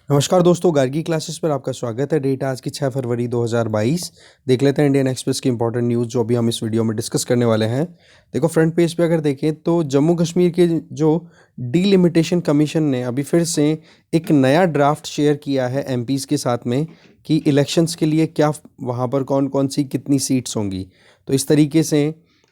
नमस्कार दोस्तों, गार्गी क्लासेस पर आपका स्वागत है। डेट आज की 6 फरवरी 2022। देख लेते हैं इंडियन एक्सप्रेस की इंपॉर्टेंट न्यूज़ जो अभी हम इस वीडियो में डिस्कस करने वाले हैं। देखो, फ्रंट पेज पे अगर देखें तो जम्मू कश्मीर के जो डीलिमिटेशन कमीशन ने अभी फिर से एक नया ड्राफ्ट शेयर किया है एमपीज़ के साथ में कि इलेक्शंस के लिए क्या वहाँ पर कौन कौन सी कितनी सीट्स होंगी। तो इस तरीके से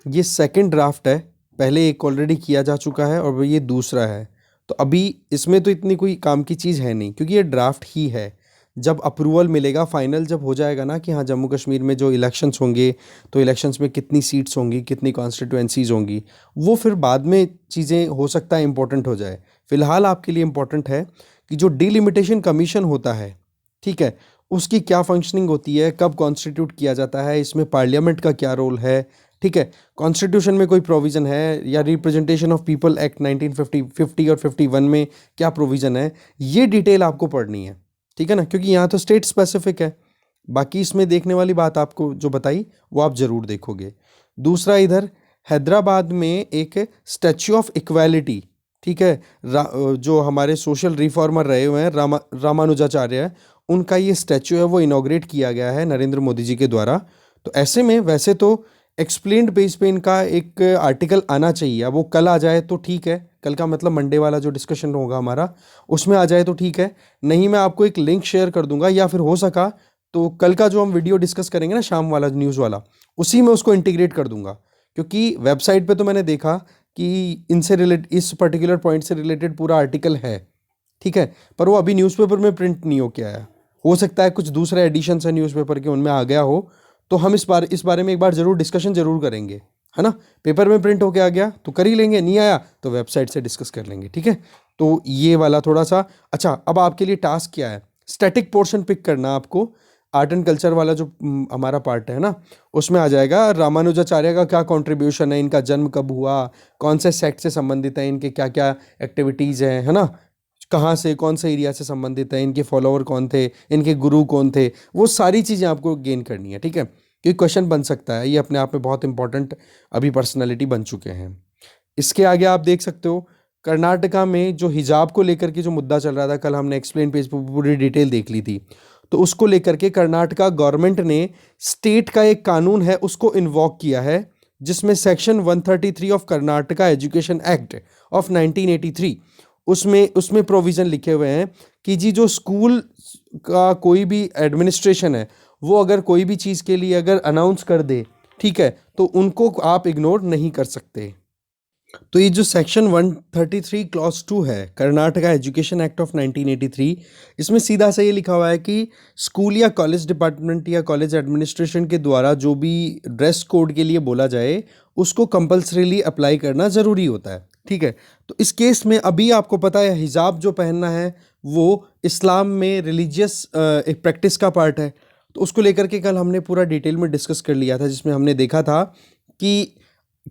ये सेकेंड ड्राफ्ट है। पहले एक ऑलरेडी किया जा चुका है और ये दूसरा है। तो अभी इसमें तो इतनी कोई काम की चीज़ है नहीं, क्योंकि ये ड्राफ्ट ही है। जब अप्रूवल मिलेगा, फाइनल जब हो जाएगा ना कि हाँ जम्मू कश्मीर में जो इलेक्शंस होंगे तो इलेक्शंस में कितनी सीट्स होंगी, कितनी कॉन्स्टिट्यूएंसीज होंगी, वो फिर बाद में चीज़ें हो सकता है इम्पोर्टेंट हो जाए। फिलहाल आपके लिए इम्पोर्टेंट है कि जो डिलिमिटेशन कमीशन होता है, ठीक है, उसकी क्या फंक्शनिंग होती है, कब कॉन्स्टिट्यूट किया जाता है, इसमें पार्लियामेंट का क्या रोल है, ठीक है, कॉन्स्टिट्यूशन में कोई प्रोविज़न है या रिप्रेजेंटेशन ऑफ पीपल एक्ट 1950 और 51 में क्या प्रोविज़न है, ये डिटेल आपको पढ़नी है। ठीक है ना, क्योंकि यहाँ तो स्टेट स्पेसिफिक है। बाकी इसमें देखने वाली बात आपको जो बताई वो आप ज़रूर देखोगे। दूसरा, इधर हैदराबाद में एक स्टैच्यू ऑफ इक्वालिटी, ठीक है, जो हमारे सोशल रिफॉर्मर रहे हुए हैं रामानुजाचार्य है, उनका ये स्टैच्यू है वो इनॉग्रेट किया गया है नरेंद्र मोदी जी के द्वारा। तो ऐसे में वैसे तो एक्सप्लेन्ड पेज पे इनका एक आर्टिकल आना चाहिए। अब वो कल आ जाए तो ठीक है, कल का मतलब मंडे वाला जो डिस्कशन होगा हमारा उसमें आ जाए तो ठीक है, नहीं मैं आपको एक लिंक शेयर कर दूंगा, या फिर हो सका तो कल का जो हम वीडियो डिस्कस करेंगे ना शाम वाला न्यूज़ वाला, उसी में उसको इंटीग्रेट कर दूंगा। क्योंकि वेबसाइट पे तो मैंने देखा कि इनसे रिलेट इस पर्टिकुलर पॉइंट से रिलेटेड पूरा आर्टिकल है, ठीक है, पर वो अभी न्यूज़पेपर में प्रिंट नहीं हो के आया। हो सकता है कुछ दूसरे एडिशन है न्यूज़पेपर के, उनमें आ गया हो। तो हम इस बारे में एक बार ज़रूर डिस्कशन ज़रूर करेंगे, है ना। पेपर में प्रिंट होके आ गया तो कर ही लेंगे, नहीं आया तो वेबसाइट से डिस्कस कर लेंगे, ठीक है। तो ये वाला थोड़ा सा अच्छा। अब आपके लिए टास्क क्या है, स्टैटिक पोर्शन पिक करना आपको। आर्ट एंड कल्चर वाला जो हमारा पार्ट है ना, उसमें आ जाएगा रामानुजाचार्य का क्या कंट्रीब्यूशन है, इनका जन्म कब हुआ, कौन से सेक्ट से संबंधित है, इनके क्या क्या एक्टिविटीज़ हैं, है ना, कहाँ से कौन से एरिया से संबंधित है, इनके फॉलोअर कौन थे, इनके गुरु कौन थे, वो सारी चीज़ें आपको गेन करनी है, ठीक है। क्योंकि क्वेश्चन बन सकता है, ये अपने आप में बहुत इंपॉर्टेंट अभी पर्सनालिटी बन चुके हैं। इसके आगे आप देख सकते हो कर्नाटका में जो हिजाब को लेकर के जो मुद्दा चल रहा था, कल हमने एक्सप्लेन पेज पर पूरी डिटेल देख ली थी। तो उसको लेकर के कर्नाटका गवर्नमेंट ने स्टेट का एक कानून है उसको इन्वॉक किया है, जिसमें section 133 of Karnataka education act of 1983, उसमें उसमें प्रोविज़न लिखे हुए हैं कि जी जो स्कूल का कोई भी एडमिनिस्ट्रेशन है वो अगर कोई भी चीज़ के लिए अगर अनाउंस कर दे, ठीक है, तो उनको आप इग्नोर नहीं कर सकते। तो ये जो सेक्शन 133 क्लॉज 2 है कर्नाटका एजुकेशन एक्ट ऑफ 1983, इसमें सीधा से ये लिखा हुआ है कि स्कूल या कॉलेज डिपार्टमेंट या कॉलेज एडमिनिस्ट्रेशन के द्वारा जो भी ड्रेस कोड के लिए बोला जाए उसको कंपल्सरीली अप्लाई करना ज़रूरी होता है, ठीक है। तो इस केस में अभी आपको पता है हिजाब जो पहनना है वो इस्लाम में रिलीजियस एक प्रैक्टिस का पार्ट है। तो उसको लेकर के कल हमने पूरा डिटेल में डिस्कस कर लिया था, जिसमें हमने देखा था कि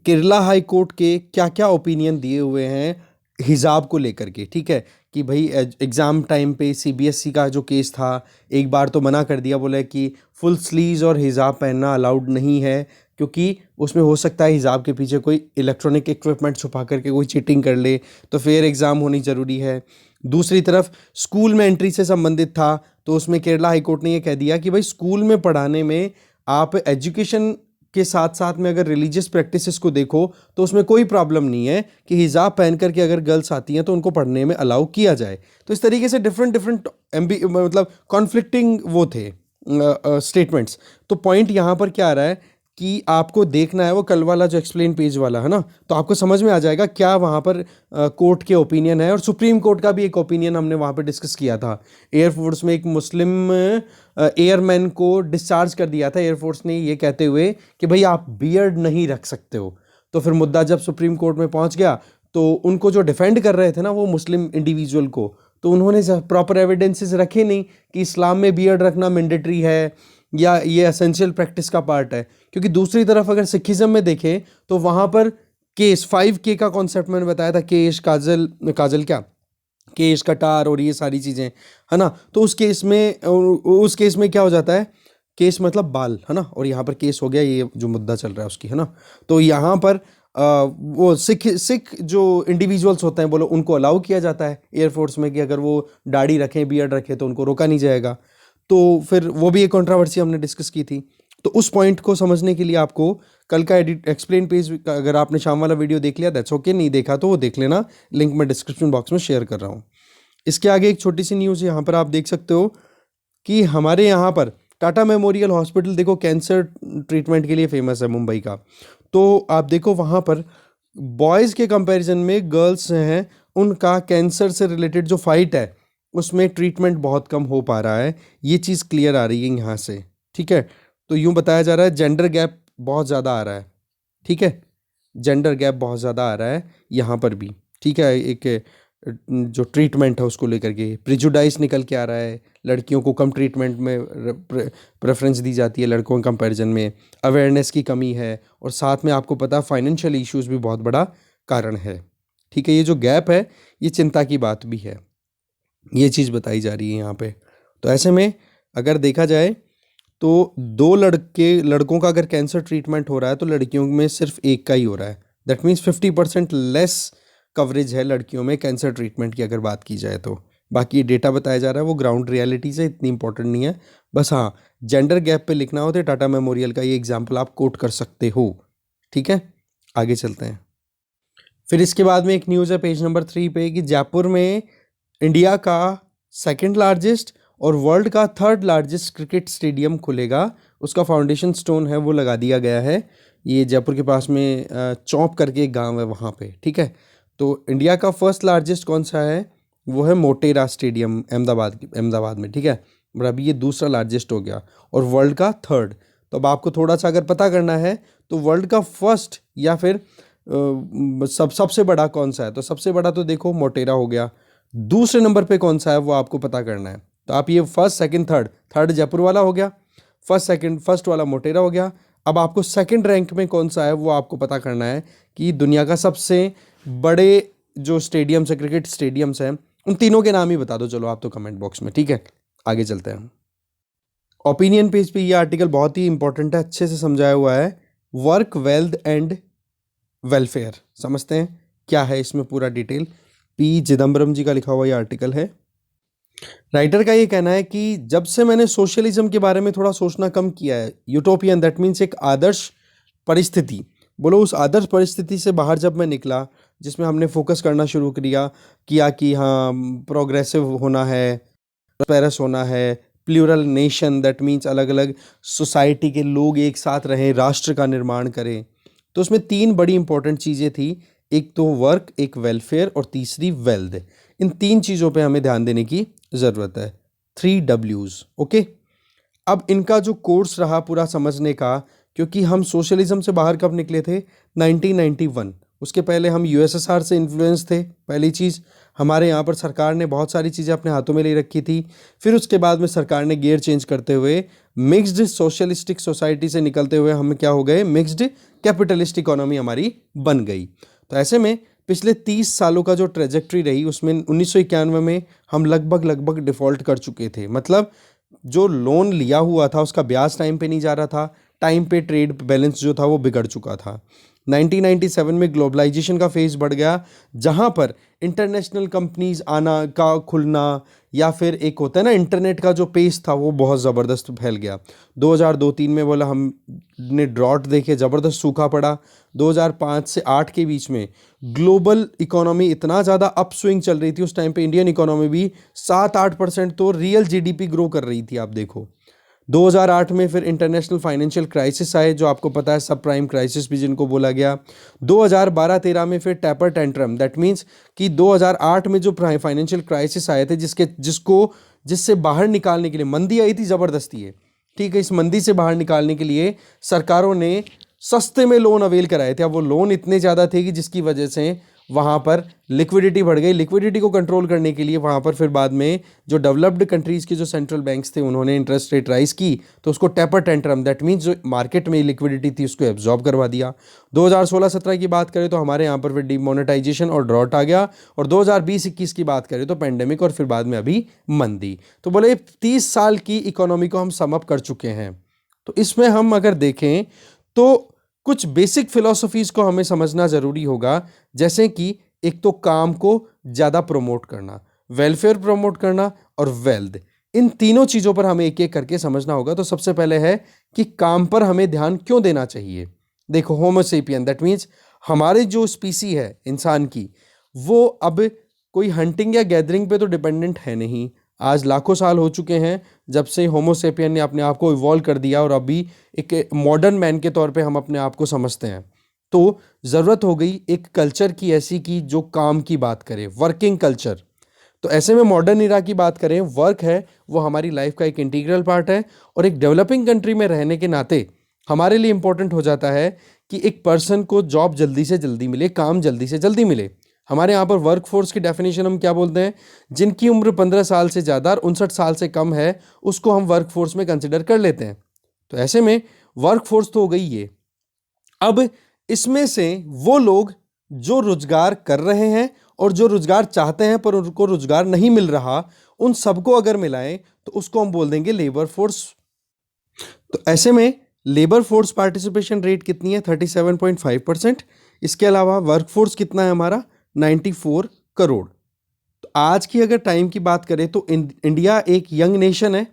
केरला हाई कोर्ट के क्या क्या ओपिनियन दिए हुए हैं हिजाब को लेकर के, ठीक है, कि भाई एग्ज़ाम टाइम पे सीबीएसई का जो केस था, एक बार तो मना कर दिया, बोला कि फुल स्लीव्स और हिजाब पहनना अलाउड नहीं है, क्योंकि उसमें हो सकता है हिजाब के पीछे कोई इलेक्ट्रॉनिक इक्विपमेंट छुपा करके कोई चीटिंग कर ले, तो फेयर एग्ज़ाम होनी ज़रूरी है। दूसरी तरफ स्कूल में एंट्री से संबंधित था, तो उसमें केरला हाई कोर्ट ने ये कह दिया कि भाई स्कूल में पढ़ाने में आप एजुकेशन के साथ साथ में अगर रिलीजियस प्रैक्टिसेस को देखो तो उसमें कोई प्रॉब्लम नहीं है कि हिजाब पहन करके अगर गर्ल्स आती हैं तो उनको पढ़ने में अलाउ किया जाए। तो इस तरीके से डिफरेंट डिफरेंट मतलब कॉन्फ्लिक्टिंग वो थे स्टेटमेंट्स। तो पॉइंट यहाँ पर क्या आ रहा है कि आपको देखना है वो कल वाला जो एक्सप्लेन पेज वाला है ना, तो आपको समझ में आ जाएगा क्या वहाँ पर कोर्ट के ओपिनियन है। और सुप्रीम कोर्ट का भी एक ओपिनियन हमने वहाँ पर डिस्कस किया था। एयरफोर्स में एक मुस्लिम एयरमैन को डिस्चार्ज कर दिया था एयरफोर्स ने, ये कहते हुए कि भाई आप बियर्ड नहीं रख सकते हो। तो फिर मुद्दा जब सुप्रीम कोर्ट में पहुंच गया तो उनको जो डिफेंड कर रहे थे ना वो मुस्लिम इंडिविजुअल को, तो उन्होंने प्रॉपर एविडेंसेस रखे नहीं कि इस्लाम में बियर्ड रखना मैंडेटरी है या ये एसेंशियल प्रैक्टिस का पार्ट है। क्योंकि दूसरी तरफ अगर सिखिज्म में देखें तो वहाँ पर केस 5K का कॉन्सेप्ट मैंने बताया था, केश काजल काजल क्या केश कटार और ये सारी चीज़ें, है ना। तो उस केस में क्या हो जाता है, केस मतलब बाल, है ना, और यहाँ पर केस हो गया ये जो मुद्दा चल रहा है उसकी, है ना। तो यहाँ पर वो सिख सिख जो इंडिविजुअल्स होते हैं बोलो उनको अलाउ किया जाता है एयरफोर्स में कि अगर वो दाढ़ी रखें बियर्ड रखें तो उनको रोका नहीं जाएगा। तो फिर वो भी एक कंट्रोवर्सी हमने डिस्कस की थी। तो उस पॉइंट को समझने के लिए आपको कल का एक्सप्लेन पेज अगर आपने शाम वाला वीडियो देख लिया दैट्स ओके, नहीं देखा तो वो देख लेना, लिंक मैं डिस्क्रिप्शन बॉक्स में शेयर कर रहा हूँ। इसके आगे एक छोटी सी न्यूज़ यहाँ पर आप देख सकते हो कि हमारे यहाँ पर टाटा मेमोरियल हॉस्पिटल देखो कैंसर ट्रीटमेंट के लिए फेमस है मुंबई का। तो आप देखो वहाँ पर बॉयज़ के कंपैरिजन में गर्ल्स हैं उनका कैंसर से रिलेटेड जो फाइट है उसमें ट्रीटमेंट बहुत कम हो पा रहा है, ये चीज़ क्लियर आ रही है यहाँ से। ठीक है, तो यूँ बताया जा रहा है जेंडर गैप बहुत ज़्यादा आ रहा है। ठीक है, जेंडर गैप बहुत ज़्यादा आ रहा है यहाँ पर भी। ठीक है, एक जो ट्रीटमेंट है उसको लेकर के प्रिजुडाइस निकल के आ रहा है, लड़कियों को कम ट्रीटमेंट में प्रेफरेंस दी जाती है लड़कों के कंपैरिजन में, अवेयरनेस की कमी है और साथ में आपको पता फाइनेंशियल इश्यूज भी बहुत बड़ा कारण है। ठीक है, ये जो गैप है ये चिंता की बात भी है, ये चीज़ बताई जा रही है यहाँ पे। तो ऐसे में अगर देखा जाए तो लड़कों का अगर कैंसर ट्रीटमेंट हो रहा है तो लड़कियों में सिर्फ एक का ही हो रहा है। दैट मीन्स 50% लेस कवरेज है लड़कियों में कैंसर ट्रीटमेंट की अगर बात की जाए तो। बाकी डेटा बताया जा रहा है वो ग्राउंड रियलिटी से इतनी इंपॉर्टेंट नहीं है। बस हाँ, जेंडर गैप पे लिखना हो तो टाटा मेमोरियल का ये एग्जाम्पल आप कोट कर सकते हो। ठीक है, आगे चलते हैं। फिर इसके बाद में एक न्यूज़ है पेज नंबर 3 पे कि जयपुर में इंडिया का सेकंड लार्जेस्ट और वर्ल्ड का थर्ड लार्जेस्ट क्रिकेट स्टेडियम खुलेगा। उसका फाउंडेशन स्टोन है वो लगा दिया गया है। ये जयपुर के पास में चौंप करके एक गांव है वहाँ पे। ठीक है, तो इंडिया का फर्स्ट लार्जेस्ट कौन सा है, वो है मोटेरा स्टेडियम अहमदाबाद में। ठीक है, और अभी ये दूसरा लार्जेस्ट हो गया और वर्ल्ड का थर्ड। तो अब आपको थोड़ा सा अगर पता करना है तो वर्ल्ड का फर्स्ट या फिर सबसे बड़ा कौन सा है, तो सबसे बड़ा तो देखो मोटेरा हो गया। दूसरे नंबर पे कौन सा है वो आपको पता करना है। तो आप ये फर्स्ट सेकंड थर्ड जयपुर वाला हो गया, फर्स्ट वाला मोटेरा हो गया। अब आपको सेकंड रैंक में कौन सा है वो आपको पता करना है कि दुनिया का सबसे बड़े जो स्टेडियम्स है क्रिकेट स्टेडियम्स हैं उन तीनों के नाम ही बता दो चलो आप तो कमेंट बॉक्स में। ठीक है, आगे चलते हैं। ओपिनियन पेज पे ये आर्टिकल बहुत ही इंपॉर्टेंट है, अच्छे से समझाया हुआ है। वर्क वेल्थ एंड वेलफेयर, समझते हैं क्या है इसमें पूरा डिटेल। पी चिदम्बरम जी का लिखा हुआ ये आर्टिकल है। राइटर का ये कहना है कि जब से मैंने सोशलिज्म के बारे में थोड़ा सोचना कम किया है, यूटोपियन दैट मीन्स एक आदर्श परिस्थिति, बोलो उस आदर्श परिस्थिति से बाहर जब मैं निकला जिसमें हमने फोकस करना शुरू किया कि हाँ प्रोग्रेसिव होना है, प्रोस्पेरस होना है, प्लूरल नेशन दैट मीन्स अलग अलग सोसाइटी के लोग एक साथ रहें, राष्ट्र का निर्माण करें। तो उसमें तीन बड़ी इंपॉर्टेंट चीज़ें थी, एक तो वर्क, एक वेलफेयर और तीसरी वेल्थ। इन तीन चीज़ों पे हमें ध्यान देने की ज़रूरत है, 3 Ws। ओके, अब इनका जो कोर्स रहा पूरा समझने का, क्योंकि हम सोशलिज्म से बाहर कब निकले थे, 1991। उसके पहले हम यूएसएसआर से इन्फ्लुएंस थे। पहली चीज़, हमारे यहाँ पर सरकार ने बहुत सारी चीज़ें अपने हाथों में ले रखी थी। फिर उसके बाद में सरकार ने गियर चेंज करते हुए मिक्स्ड सोशलिस्टिक सोसाइटी से निकलते हुए हम क्या हो गए, मिक्स्ड कैपिटलिस्ट इकोनॉमी हमारी बन गई। तो ऐसे में पिछले 30 सालों का जो ट्रेजेक्ट्री रही उसमें 1991 में हम लगभग डिफ़ॉल्ट कर चुके थे। मतलब जो लोन लिया हुआ था उसका ब्याज टाइम पे नहीं जा रहा था, टाइम पे ट्रेड बैलेंस जो था वो बिगड़ चुका था। 1997 में ग्लोबलाइजेशन का फेज बढ़ गया, जहां पर इंटरनेशनल कंपनीज आना का खुलना या फिर एक होता है ना इंटरनेट का जो पेस था वो बहुत ज़बरदस्त फैल गया। 2002-3 में बोला हमने ड्रॉट देखे, ज़बरदस्त सूखा पड़ा। 2005 से 8 के बीच में ग्लोबल इकोनॉमी इतना ज़्यादा अप स्विंग चल रही थी, उस टाइम पे इंडियन इकोनॉमी भी 7-8% तो रियल जीडीपी ग्रो कर रही थी। आप देखो 2008 में फिर इंटरनेशनल फाइनेंशियल क्राइसिस आए, जो आपको पता है सब प्राइम क्राइसिस भी जिनको बोला गया। 2012-13 में फिर टैपर टेंट्रम, दैट मीन्स कि 2008 में जो फाइनेंशियल क्राइसिस आए थे जिससे बाहर निकालने के लिए मंदी आई थी ज़बरदस्ती है। ठीक है, इस मंदी से बाहर निकालने के लिए सरकारों ने सस्ते में लोन अवेल कराए थे। अब वो लोन इतने ज़्यादा थे कि जिसकी वजह से वहाँ पर लिक्विडिटी बढ़ गई। लिक्विडिटी को कंट्रोल करने के लिए वहाँ पर फिर बाद में जो डेवलप्ड कंट्रीज़ के जो सेंट्रल बैंक्स थे उन्होंने इंटरेस्ट रेट राइज की, तो उसको टेपर टेंट्रम, दैट मीन्स जो मार्केट में लिक्विडिटी थी उसको एब्जॉर्ब करवा दिया। 2016-17 की बात करें तो हमारे यहाँ पर फिर डिमोनेटाइजेशन और ड्रॉट आ गया, और 2020-21 की बात करें तो पेंडेमिक, और फिर बाद में अभी मंदी। तो बोले 30 साल की इकोनॉमी को हम सम अप कर चुके हैं। तो इसमें हम अगर देखें तो कुछ बेसिक फिलॉसफीज को हमें समझना जरूरी होगा, जैसे कि एक तो काम को ज़्यादा प्रमोट करना, वेलफेयर प्रमोट करना और वेल्थ, इन तीनों चीज़ों पर हमें एक एक करके समझना होगा। तो सबसे पहले है कि काम पर हमें ध्यान क्यों देना चाहिए। देखो, होमोसेपियन दैट मीन्स हमारे जो स्पीसी है इंसान की, वो अब कोई हंटिंग या गैदरिंग पे तो डिपेंडेंट है नहीं। आज लाखों साल हो चुके हैं जब से होमोसेपियन ने अपने आप को इवॉल्व कर दिया, और अभी एक मॉडर्न मैन के तौर पे हम अपने आप को समझते हैं। तो ज़रूरत हो गई एक कल्चर की ऐसी की जो काम की बात करे, वर्किंग कल्चर। तो ऐसे में मॉडर्न इरा की बात करें, वर्क है वो हमारी लाइफ का एक इंटीग्रल पार्ट है, और एक डेवलपिंग कंट्री में रहने के नाते हमारे लिए इंपॉर्टेंट हो जाता है कि एक पर्सन को जॉब जल्दी से जल्दी मिले, काम जल्दी से जल्दी मिले। हमारे यहाँ पर वर्क फोर्स की डेफिनेशन हम क्या बोलते हैं, जिनकी उम्र 15 साल से ज़्यादा और 59 साल से कम है, उसको हम वर्क फोर्स में कंसिडर कर लेते हैं। तो ऐसे में वर्क फोर्स तो हो गई ये। अब इसमें से वो लोग जो रोजगार कर रहे हैं और जो रोजगार चाहते हैं पर उनको रोजगार नहीं मिल रहा, उन सबको अगर मिलाएं तो उसको हम बोल देंगे लेबर फोर्स। तो ऐसे में लेबर फोर्स पार्टिसिपेशन रेट कितनी है, 37.5%। इसके अलावा वर्कफोर्स कितना है हमारा, 94 करोड़। तो आज की अगर टाइम की बात करें तो इंडिया एक यंग नेशन है,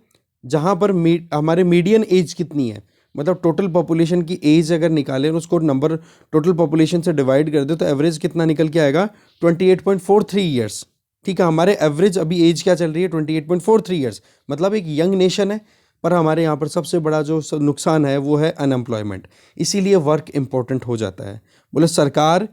जहां पर हमारे मीडियन एज कितनी है, मतलब टोटल पॉपुलेशन की एज अगर निकालें और उसको नंबर टोटल पॉपुलेशन से डिवाइड कर दे तो एवरेज कितना निकल के आएगा, 28.43 ईयर्स। ठीक है, हमारे एवरेज अभी एज क्या चल रही है, 28.43 ईयर्स। मतलब एक यंग नेशन है, पर हमारे यहाँ पर सबसे बड़ा जो नुकसान है वो है अनएम्प्लॉयमेंट। इसीलिए वर्क इंपॉर्टेंट हो जाता है। बोले सरकार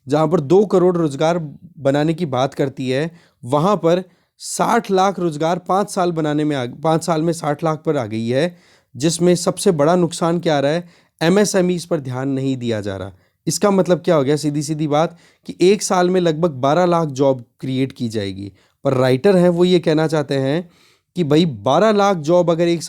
जहाँ पर 2 करोड़ रोजगार बनाने की बात करती है, वहाँ पर 60 लाख रोजगार 5 साल बनाने में 5 साल में 60 लाख पर आ गई है। जिसमें सबसे बड़ा नुकसान क्या आ रहा है, एमएसएमईज पर ध्यान नहीं दिया जा रहा। इसका मतलब क्या हो गया, सीधी सीधी बात कि एक साल में लगभग 12 लाख जॉब क्रिएट की जाएगी, पर राइटर हैं वो ये कहना चाहते हैं कि भाई 12 लाख जॉब अगर एक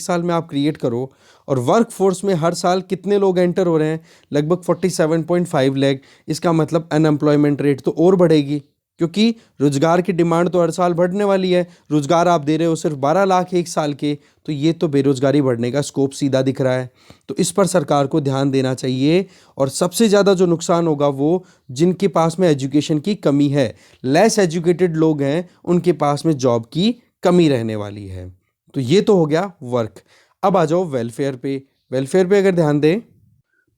साल में आप क्रिएट करो, और वर्क फोर्स में हर साल कितने लोग एंटर हो रहे हैं, लगभग 47.5 लाख। इसका मतलब अनएम्प्लॉयमेंट रेट तो और बढ़ेगी, क्योंकि रोजगार की डिमांड तो हर साल बढ़ने वाली है। रोजगार आप दे रहे हो सिर्फ 12 लाख एक साल के, तो ये तो बेरोजगारी बढ़ने का स्कोप सीधा दिख रहा है। तो इस पर सरकार को ध्यान देना चाहिए। और सबसे ज़्यादा जो नुकसान होगा वो जिनके पास में एजुकेशन की कमी है, लेस एजुकेटेड लोग हैं, उनके पास में जॉब की कमी रहने वाली है। तो ये तो हो गया वर्क। अब आ जाओ वेलफेयर पे। वेलफेयर पे अगर ध्यान दें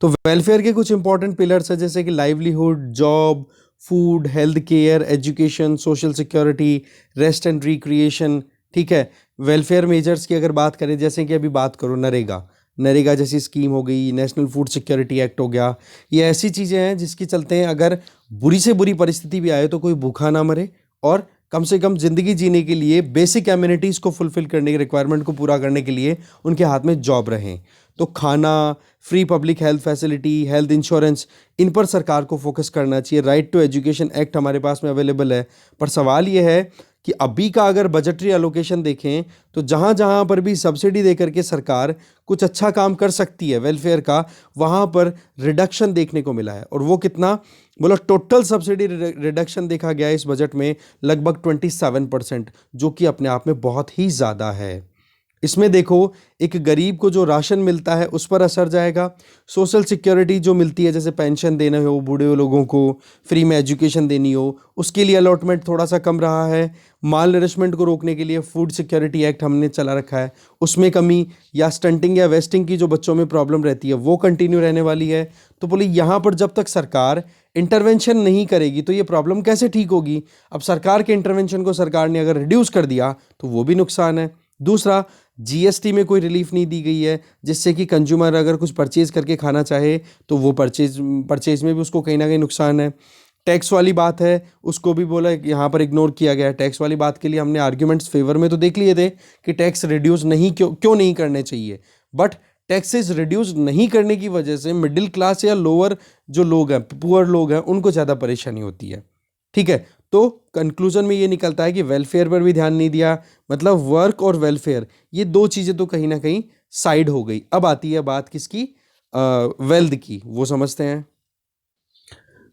तो वेलफेयर के कुछ इंपॉर्टेंट पिलर्स है, जैसे कि livelihood, job, food, health care, education, social security, rest and recreation. ठीक है, वेलफेयर मेजर्स की अगर बात करें, जैसे कि अभी बात करो नरेगा जैसी स्कीम हो गई, नेशनल फूड सिक्योरिटी एक्ट हो गया। ये ऐसी चीज़ें हैं जिसकी चलते हैं अगर बुरी से बुरी परिस्थिति भी आए तो कोई भूखा ना मरे, और कम से कम ज़िंदगी जीने के लिए बेसिक एमिनिटीज़ को फुलफिल करने की रिक्वायरमेंट को पूरा करने के लिए उनके हाथ में जॉब रहें। तो खाना, free public health facility, health insurance, इन पर सरकार को फोकस करना चाहिए। राइट टू एजुकेशन एक्ट हमारे पास में अवेलेबल है, पर सवाल ये है कि अभी का अगर बजटरी एलोकेशन देखें तो जहाँ जहाँ पर भी सब्सिडी देकर के सरकार कुछ अच्छा काम कर सकती है वेलफेयर का, वहाँ पर रिडक्शन देखने को मिला है। और वो कितना, बोलो टोटल सब्सिडी रिडक्शन देखा गया है इस बजट में लगभग 27%, जो कि अपने आप में बहुत ही ज़्यादा है। इसमें देखो, एक गरीब को जो राशन मिलता है उस पर असर जाएगा। सोशल सिक्योरिटी जो मिलती है, जैसे पेंशन देना हो बूढ़े लोगों को, फ्री में एजुकेशन देनी हो, उसके लिए अलॉटमेंट थोड़ा सा कम रहा है। माल नरिशमेंट को रोकने के लिए फूड सिक्योरिटी एक्ट हमने चला रखा है, उसमें कमी, या स्टंटिंग या वेस्टिंग की जो बच्चों में प्रॉब्लम रहती है वो कंटिन्यू रहने वाली है। तो बोले यहाँ पर जब तक सरकार इंटरवेंशन नहीं करेगी तो ये प्रॉब्लम कैसे ठीक होगी। अब सरकार के इंटरवेंशन को सरकार ने अगर रिड्यूस कर दिया तो वो भी नुकसान है। दूसरा, जीएसटी में कोई रिलीफ नहीं दी गई है, जिससे कि कंज्यूमर अगर कुछ परचेज करके खाना चाहे तो वो परचेज में भी उसको कहीं ना कहीं नुकसान है। टैक्स वाली बात है, उसको भी बोला यहाँ पर इग्नोर किया गया है। टैक्स वाली बात के लिए हमने आर्ग्यूमेंट्स फेवर में तो देख लिए थे कि टैक्स रिड्यूस नहीं क्यों नहीं करने चाहिए, बट टैक्सेस रिड्यूस नहीं करने की वजह से मिडिल क्लास या लोअर जो लोग हैं, पुअर लोग हैं, उनको ज़्यादा परेशानी होती है। ठीक है, तो कंक्लूजन में ये निकलता है कि वेलफेयर पर भी ध्यान नहीं दिया, मतलब वर्क और वेलफेयर ये दो चीज़ें तो कहीं ना कहीं साइड हो गई। अब आती है बात किसकी, वेल्थ की, वो समझते हैं।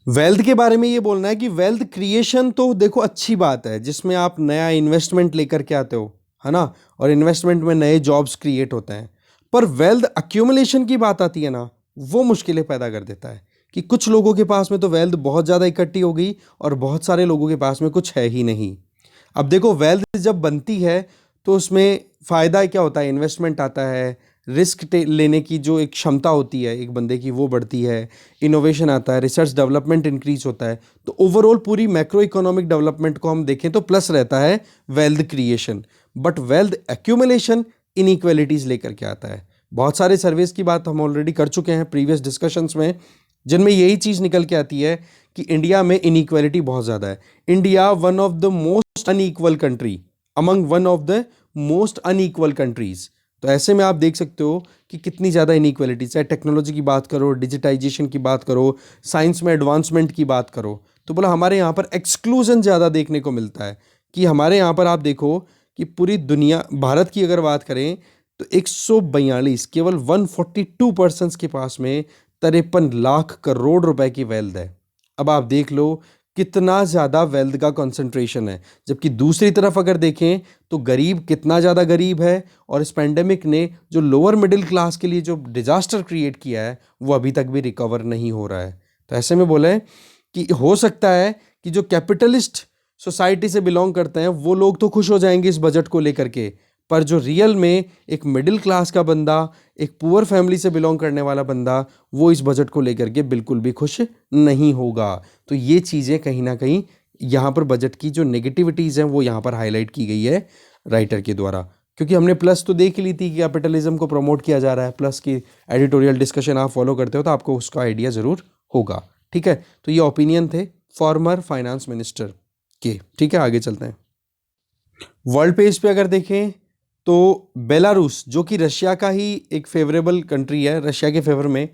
वेल्थ के बारे में ये बोलना है कि वेल्थ क्रिएशन तो देखो अच्छी बात है, जिसमें आप नया इन्वेस्टमेंट लेकर के आते हो, है ना, और इन्वेस्टमेंट में नए जॉब्स क्रिएट होते हैं। पर वेल्थ अक्यूमुलेशन की बात आती है ना, वो मुश्किलें पैदा कर देता है कि कुछ लोगों के पास में तो वेल्थ बहुत ज़्यादा इकट्ठी हो गई और बहुत सारे लोगों के पास में कुछ है ही नहीं। अब देखो वेल्थ जब बनती है तो उसमें फ़ायदा क्या होता है, इन्वेस्टमेंट आता है, रिस्क लेने की जो एक क्षमता होती है एक बंदे की वो बढ़ती है, इनोवेशन आता है, रिसर्च डेवलपमेंट इंक्रीज होता है। तो ओवरऑल पूरी मैक्रो इकोनॉमिक डेवलपमेंट को हम देखें तो प्लस रहता है wealth creation. But wealth accumulation inequalities लेकर के आता है। बहुत सारे सर्वेस की बात हम ऑलरेडी कर चुके हैं प्रीवियस डिस्कशंस में, जिनमें यही चीज़ निकल के आती है कि इंडिया में इनइक्वालिटी बहुत ज़्यादा है। India one of the most unequal country among one of the most unequal countries. तो ऐसे में आप देख सकते हो कि कितनी ज़्यादा इनइक्वालिटी, चाहे टेक्नोलॉजी की बात करो, डिजिटाइजेशन की बात करो, साइंस में एडवांसमेंट की बात करो, तो बोला हमारे यहाँ पर एक्सक्लूजन ज़्यादा देखने को मिलता है। कि हमारे यहाँ पर आप देखो कि पूरी दुनिया, भारत की अगर बात करें तो 142 केवल 142% के पास में 53 लाख करोड़ रुपए की वेल्थ है। अब आप देख लो कितना ज़्यादा वेल्थ का कंसंट्रेशन है। जबकि दूसरी तरफ अगर देखें तो गरीब कितना ज़्यादा गरीब है, और इस पेंडेमिक ने जो लोअर मिडिल क्लास के लिए जो डिजास्टर क्रिएट किया है वो अभी तक भी रिकवर नहीं हो रहा है। तो ऐसे में बोले कि हो सकता है कि जो कैपिटलिस्ट सोसाइटी से बिलोंग करते हैं वो लोग तो खुश हो जाएंगे इस बजट को लेकर के, पर जो रियल में एक मिडिल क्लास का बंदा, एक पुअर फैमिली से बिलोंग करने वाला बंदा, वो इस बजट को लेकर के बिल्कुल भी खुश नहीं होगा। तो ये चीज़ें कहीं ना कहीं यहाँ पर बजट की जो नेगेटिविटीज़ हैं वो यहाँ पर हाईलाइट की गई है राइटर के द्वारा। क्योंकि हमने प्लस तो देख ली थी कि कैपिटलिज्म को प्रमोट किया जा रहा है, प्लस की एडिटोरियल डिस्कशन आप फॉलो करते हो तो आपको उसका आइडिया ज़रूर होगा। ठीक है, तो ये ओपिनियन थे फॉर्मर फाइनेंस मिनिस्टर के। ठीक है, आगे चलते हैं। वर्ल्ड पेज पे अगर देखें तो बेलारूस, जो कि रशिया का ही एक फेवरेबल कंट्री है, रशिया के फेवर में,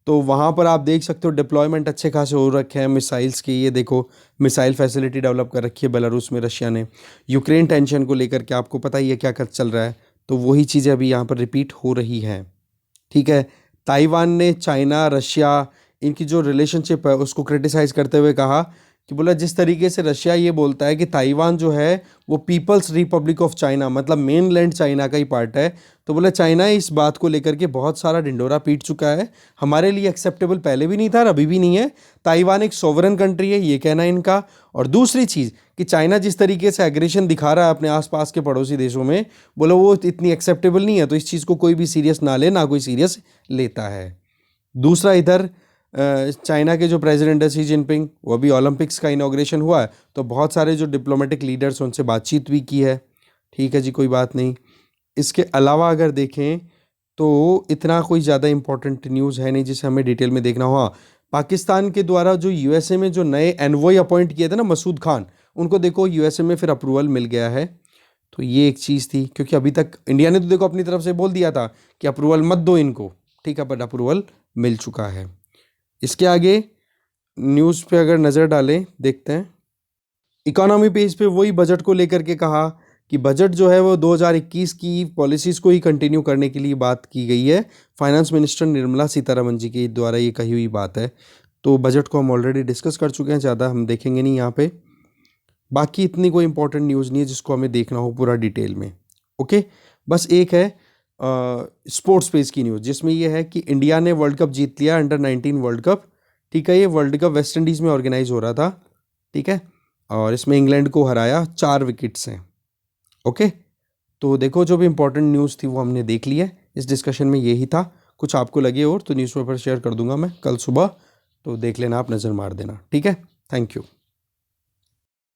तो वहाँ पर आप देख सकते हो डिप्लॉयमेंट अच्छे खासे हो रखे हैं मिसाइल्स के। ये देखो मिसाइल फैसिलिटी डेवलप कर रखी है बेलारूस में रशिया ने। यूक्रेन टेंशन को लेकर के आपको पता ही है क्या कर चल रहा है, तो वही चीज़ें अभी यहाँ पर रिपीट हो रही हैं। ठीक है, ताइवान ने चाइना रशिया इनकी जो रिलेशनशिप है उसको क्रिटिसाइज़ करते हुए कहा कि बोला जिस तरीके से रशिया ये बोलता है कि ताइवान जो है वो पीपल्स रिपब्लिक ऑफ चाइना, मतलब मेन लैंड चाइना का ही पार्ट है, तो बोला चाइना इस बात को लेकर के बहुत सारा ढिंडोरा पीट चुका है, हमारे लिए एक्सेप्टेबल पहले भी नहीं था और अभी भी नहीं है। ताइवान एक सोवरन कंट्री है, ये कहना है इनका। और दूसरी चीज़ कि चाइना जिस तरीके से एग्रेशन दिखा रहा है अपने आसपास के पड़ोसी देशों में, बोला वो इतनी एक्सेप्टेबल नहीं है, तो इस चीज़ को कोई भी सीरियस ना ले, ना कोई सीरियस लेता है। दूसरा इधर चाइना के जो प्रेसिडेंट है शी जिनपिंग, वो अभी ओलंपिक्स का इनॉग्रेशन हुआ है, तो बहुत सारे जो डिप्लोमेटिक लीडर्स उनसे बातचीत भी की है। ठीक है जी, कोई बात नहीं। इसके अलावा अगर देखें तो इतना कोई ज़्यादा इंपॉर्टेंट न्यूज़ है नहीं जिसे हमें डिटेल में देखना हो। हाँ, पाकिस्तान के द्वारा जो यूएसए में जो नए एनवॉय अपॉइंट किए थे ना मसूद खान, उनको देखो यूएसए में फिर अप्रूवल मिल गया है। तो ये एक चीज़ थी, क्योंकि अभी तक इंडिया ने तो देखो अपनी तरफ से बोल दिया था कि अप्रूवल मत दो इनको, ठीक है, बट अप्रूवल मिल चुका है। इसके आगे न्यूज़ पे अगर नज़र डालें, देखते हैं इकोनॉमी पेज पे वही बजट को लेकर के कहा कि बजट जो है वो 2021 की पॉलिसीज़ को ही कंटिन्यू करने के लिए बात की गई है। फाइनेंस मिनिस्टर निर्मला सीतारमन जी के द्वारा ये कही हुई बात है। तो बजट को हम ऑलरेडी डिस्कस कर चुके हैं, ज़्यादा हम देखेंगे नहीं यहाँ पे। बाकी इतनी कोई इंपॉर्टेंट न्यूज़ नहीं है जिसको हमें देखना हो पूरा डिटेल में। ओके, बस एक है स्पोर्ट्स पेज की न्यूज़, जिसमें ये है कि इंडिया ने वर्ल्ड कप जीत लिया, अंडर-19 वर्ल्ड कप। ठीक है, ये वर्ल्ड कप वेस्ट इंडीज़ में ऑर्गेनाइज हो रहा था। ठीक है, और इसमें इंग्लैंड को हराया 4 विकेट्स हैं। ओके, तो देखो जो भी इंपॉर्टेंट न्यूज़ थी वो हमने देख ली है। इस डिस्कशन में यही था। कुछ आपको लगे और तो न्यूज़पेपर शेयर कर दूंगा मैं कल सुबह, तो देख लेना, आप नज़र मार देना। ठीक है, थैंक यू।